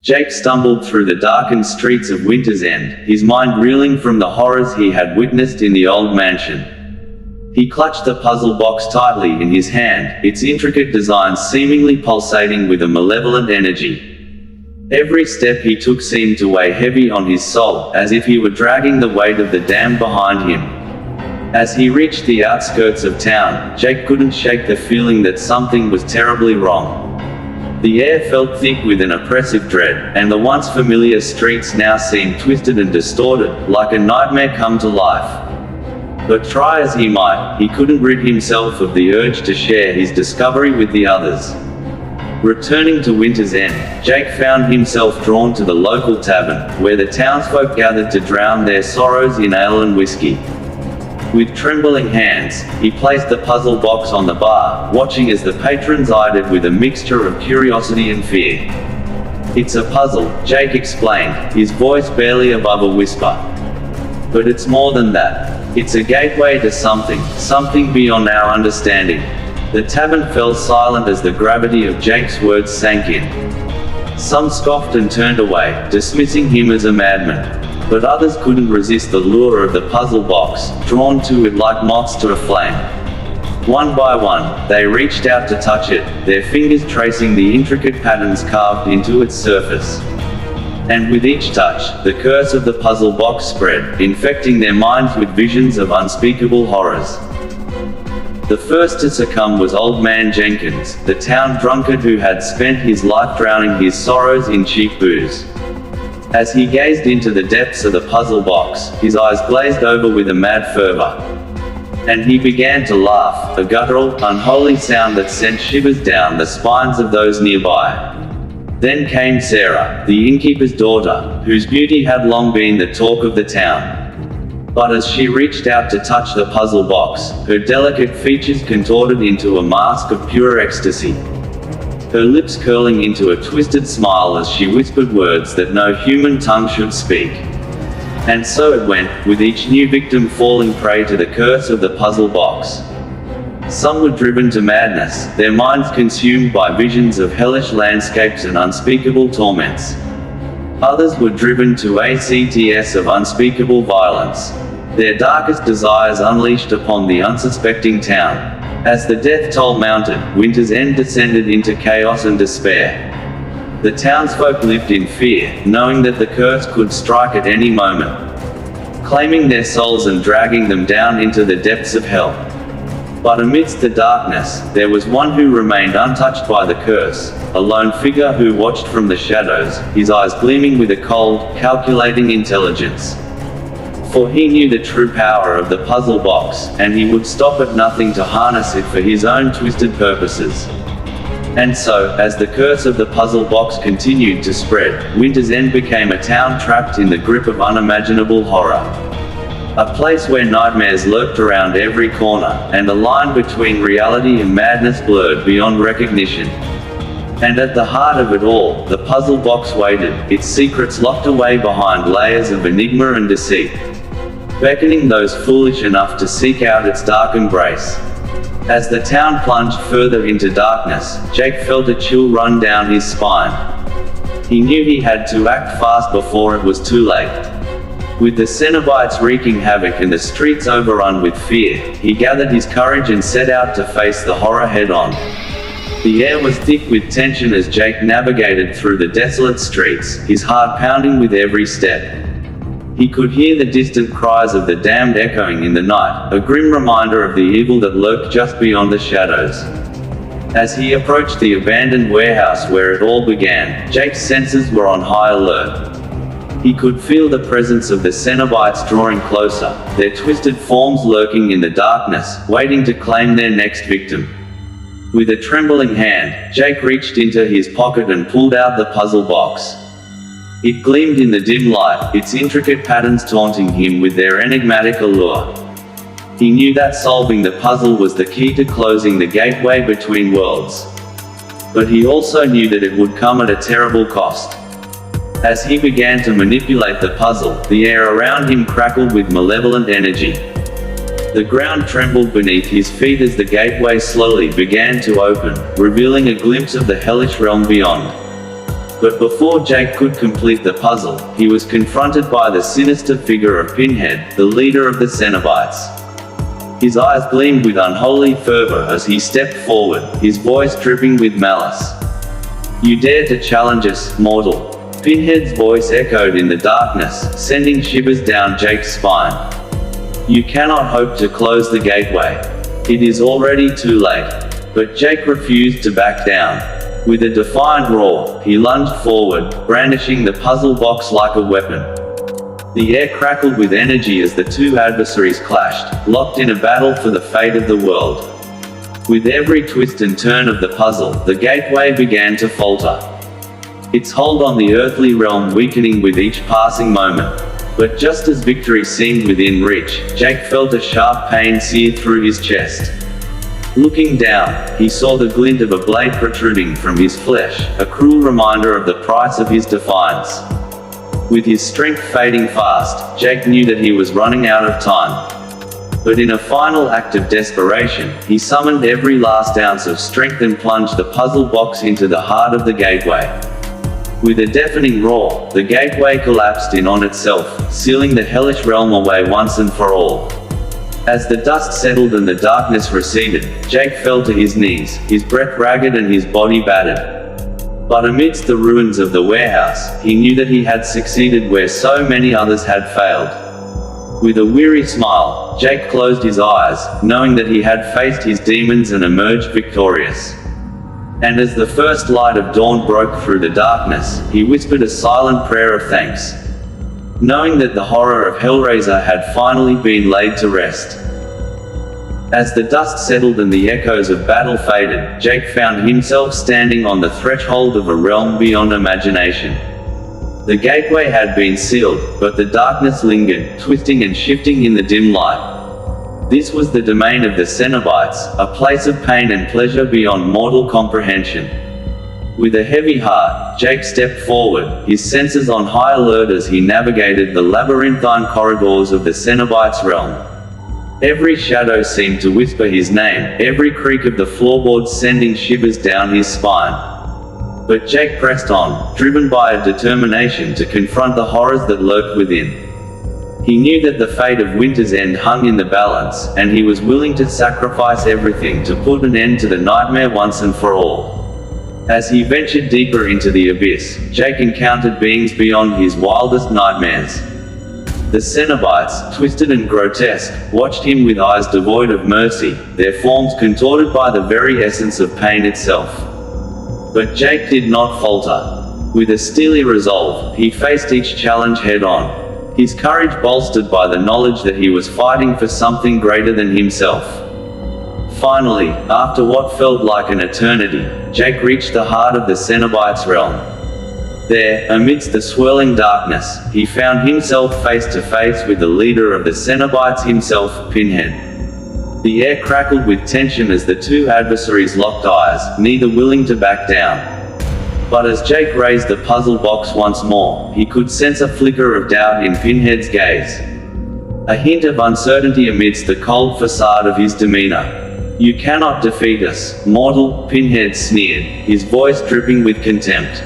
Jake stumbled through the darkened streets of Winter's End, his mind reeling from the horrors he had witnessed in the old mansion. He clutched the puzzle box tightly in his hand, its intricate designs seemingly pulsating with a malevolent energy. Every step he took seemed to weigh heavy on his soul, as if he were dragging the weight of the damned behind him. As he reached the outskirts of town, Jake couldn't shake the feeling that something was terribly wrong. The air felt thick with an oppressive dread, and the once familiar streets now seemed twisted and distorted, like a nightmare come to life. But try as he might, he couldn't rid himself of the urge to share his discovery with the others. Returning to Winter's End, Jake found himself drawn to the local tavern, where the townsfolk gathered to drown their sorrows in ale and whiskey. With trembling hands, he placed the puzzle box on the bar, watching as the patrons eyed it with a mixture of curiosity and fear. "It's a puzzle," Jake explained, his voice barely above a whisper. "But it's more than that. It's a gateway to something beyond our understanding." The tavern fell silent as the gravity of Jake's words sank in. Some scoffed and turned away, dismissing him as a madman. But others couldn't resist the lure of the puzzle box, drawn to it like moths to a flame. One by one, they reached out to touch it, their fingers tracing the intricate patterns carved into its surface. And with each touch, the curse of the puzzle box spread, infecting their minds with visions of unspeakable horrors. The first to succumb was Old Man Jenkins, the town drunkard who had spent his life drowning his sorrows in cheap booze. As he gazed into the depths of the puzzle box, his eyes glazed over with a mad fervor. And he began to laugh, a guttural, unholy sound that sent shivers down the spines of those nearby. Then came Sarah, the innkeeper's daughter, whose beauty had long been the talk of the town. But as she reached out to touch the puzzle box, her delicate features contorted into a mask of pure ecstasy, her lips curling into a twisted smile as she whispered words that no human tongue should speak. And so it went, with each new victim falling prey to the curse of the puzzle box. Some were driven to madness, their minds consumed by visions of hellish landscapes and unspeakable torments. Others were driven to acts of unspeakable violence, their darkest desires unleashed upon the unsuspecting town. As the death toll mounted, Winter's End descended into chaos and despair. The townsfolk lived in fear, knowing that the curse could strike at any moment, claiming their souls and dragging them down into the depths of hell. But amidst the darkness, there was one who remained untouched by the curse, a lone figure who watched from the shadows, his eyes gleaming with a cold, calculating intelligence. For he knew the true power of the puzzle box, and he would stop at nothing to harness it for his own twisted purposes. And so, as the curse of the puzzle box continued to spread, Winter's End became a town trapped in the grip of unimaginable horror. A place where nightmares lurked around every corner, and the line between reality and madness blurred beyond recognition. And at the heart of it all, the puzzle box waited, its secrets locked away behind layers of enigma and deceit, beckoning those foolish enough to seek out its dark embrace. As the town plunged further into darkness, Jake felt a chill run down his spine. He knew he had to act fast before it was too late. With the Cenobites wreaking havoc and the streets overrun with fear, he gathered his courage and set out to face the horror head-on. The air was thick with tension as Jake navigated through the desolate streets, his heart pounding with every step. He could hear the distant cries of the damned echoing in the night, a grim reminder of the evil that lurked just beyond the shadows. As he approached the abandoned warehouse where it all began, Jake's senses were on high alert. He could feel the presence of the Cenobites drawing closer, their twisted forms lurking in the darkness, waiting to claim their next victim. With a trembling hand, Jake reached into his pocket and pulled out the puzzle box. It gleamed in the dim light, its intricate patterns taunting him with their enigmatic allure. He knew that solving the puzzle was the key to closing the gateway between worlds. But he also knew that it would come at a terrible cost. As he began to manipulate the puzzle, the air around him crackled with malevolent energy. The ground trembled beneath his feet as the gateway slowly began to open, revealing a glimpse of the hellish realm beyond. But before Jake could complete the puzzle, he was confronted by the sinister figure of Pinhead, the leader of the Cenobites. His eyes gleamed with unholy fervor as he stepped forward, his voice dripping with malice. "You dare to challenge us, mortal?" Pinhead's voice echoed in the darkness, sending shivers down Jake's spine. "You cannot hope to close the gateway. It is already too late." But Jake refused to back down. With a defiant roar, he lunged forward, brandishing the puzzle box like a weapon. The air crackled with energy as the two adversaries clashed, locked in a battle for the fate of the world. With every twist and turn of the puzzle, the gateway began to falter, its hold on the earthly realm weakening with each passing moment. But just as victory seemed within reach, Jake felt a sharp pain sear through his chest. Looking down, he saw the glint of a blade protruding from his flesh, a cruel reminder of the price of his defiance. With his strength fading fast, Jake knew that he was running out of time. But in a final act of desperation, he summoned every last ounce of strength and plunged the puzzle box into the heart of the gateway. With a deafening roar, the gateway collapsed in on itself, sealing the hellish realm away once and for all. As the dust settled and the darkness receded, Jake fell to his knees, his breath ragged and his body battered. But amidst the ruins of the warehouse, he knew that he had succeeded where so many others had failed. With a weary smile, Jake closed his eyes, knowing that he had faced his demons and emerged victorious. And as the first light of dawn broke through the darkness, he whispered a silent prayer of thanks, knowing that the horror of Hellraiser had finally been laid to rest. As the dust settled and the echoes of battle faded, Jake found himself standing on the threshold of a realm beyond imagination. The gateway had been sealed, but the darkness lingered, twisting and shifting in the dim light. This was the domain of the Cenobites, a place of pain and pleasure beyond mortal comprehension. With a heavy heart, Jake stepped forward, his senses on high alert as he navigated the labyrinthine corridors of the Cenobites' realm. Every shadow seemed to whisper his name, every creak of the floorboards sending shivers down his spine. But Jake pressed on, driven by a determination to confront the horrors that lurked within. He knew that the fate of Winter's End hung in the balance, and he was willing to sacrifice everything to put an end to the nightmare once and for all. As he ventured deeper into the abyss, Jake encountered beings beyond his wildest nightmares. The Cenobites, twisted and grotesque, watched him with eyes devoid of mercy, their forms contorted by the very essence of pain itself. But Jake did not falter. With a steely resolve, he faced each challenge head-on, his courage bolstered by the knowledge that he was fighting for something greater than himself. Finally, after what felt like an eternity, Jake reached the heart of the Cenobites' realm. There, amidst the swirling darkness, he found himself face to face with the leader of the Cenobites himself, Pinhead. The air crackled with tension as the two adversaries locked eyes, neither willing to back down. But as Jake raised the puzzle box once more, he could sense a flicker of doubt in Pinhead's gaze. A hint of uncertainty amidst the cold facade of his demeanor. "You cannot defeat us, mortal," Pinhead sneered, his voice dripping with contempt.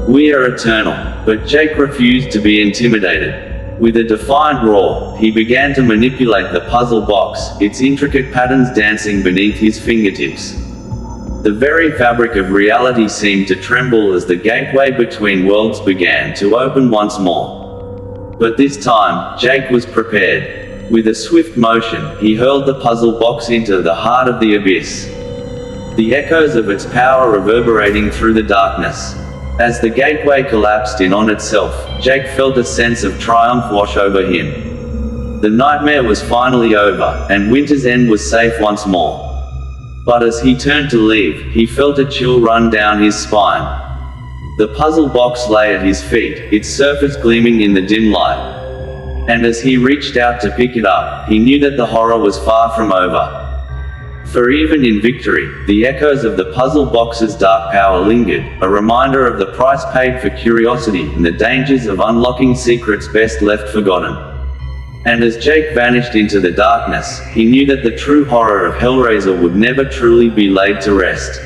"We are eternal." But Jake refused to be intimidated. With a defiant roar, he began to manipulate the puzzle box, its intricate patterns dancing beneath his fingertips. The very fabric of reality seemed to tremble as the gateway between worlds began to open once more. But this time, Jake was prepared. With a swift motion, he hurled the puzzle box into the heart of the abyss, the echoes of its power reverberating through the darkness. As the gateway collapsed in on itself, Jake felt a sense of triumph wash over him. The nightmare was finally over, and Winter's End was safe once more. But as he turned to leave, he felt a chill run down his spine. The puzzle box lay at his feet, its surface gleaming in the dim light. And as he reached out to pick it up, he knew that the horror was far from over. For even in victory, the echoes of the puzzle box's dark power lingered, a reminder of the price paid for curiosity and the dangers of unlocking secrets best left forgotten. And as Jake vanished into the darkness, he knew that the true horror of Hellraiser would never truly be laid to rest.